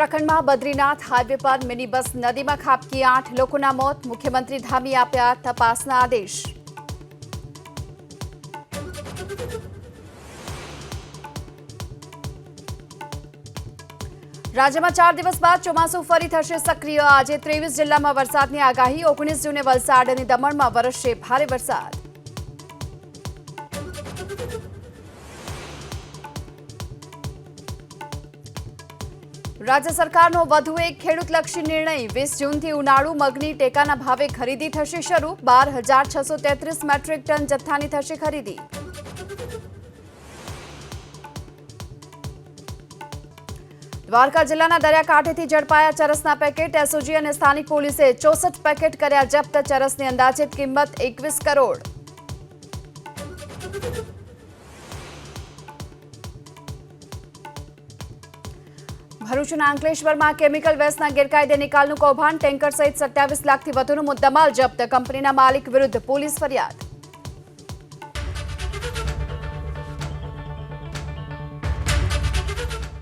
ઉત્તરાખંડમાં બદ્રીનાથ હાઈવે પર mini bus નદીમાં ખાબકી 8 લોકોના મોત. મુખ્યમંત્રી ધામી આપ્યા તપાસના આદેશ. રાજ્યમાં 4 દિવસ બાદ ચોમાસું ફરી થશે સક્રિય. આજે 23 જિલ્લામાં વરસાદની આગાહી. 19 જૂને વલસાડ અને દમણમાં વરસશે ભારે વરસાદ. રાજ્ય સરકારનો વધુ એક ખેડૂતલક્ષી નિર્ણય. 20 જૂનથી ઉનાળુ મગની ટેકાના ભાવે ખરીદી થશે શરૂ. 12,633 મેટ્રિક ટન જથ્થાની થશે ખરીદી. દ્વારકા જિલ્લાના દરિયાકાંઠેથી ઝડપાયા ચરસના પેકેટ. એસઓજી અને સ્થાનિક પોલીસે 64 પેકેટ કર્યા જપ્ત. ચરસની અંદાજિત કિંમત 21 કરોડ. ભરૂચના અંકલેશ્વરમાં કેમિકલ વેસ્ટના ગેરકાયદે નિકાલનું કૌભાંડ. ટેન્કર સહિત 27 લાખથી વધુનો મુદ્દામાલ જપ્ત. કંપનીના માલિક વિરુદ્ધ પોલીસ ફરિયાદ.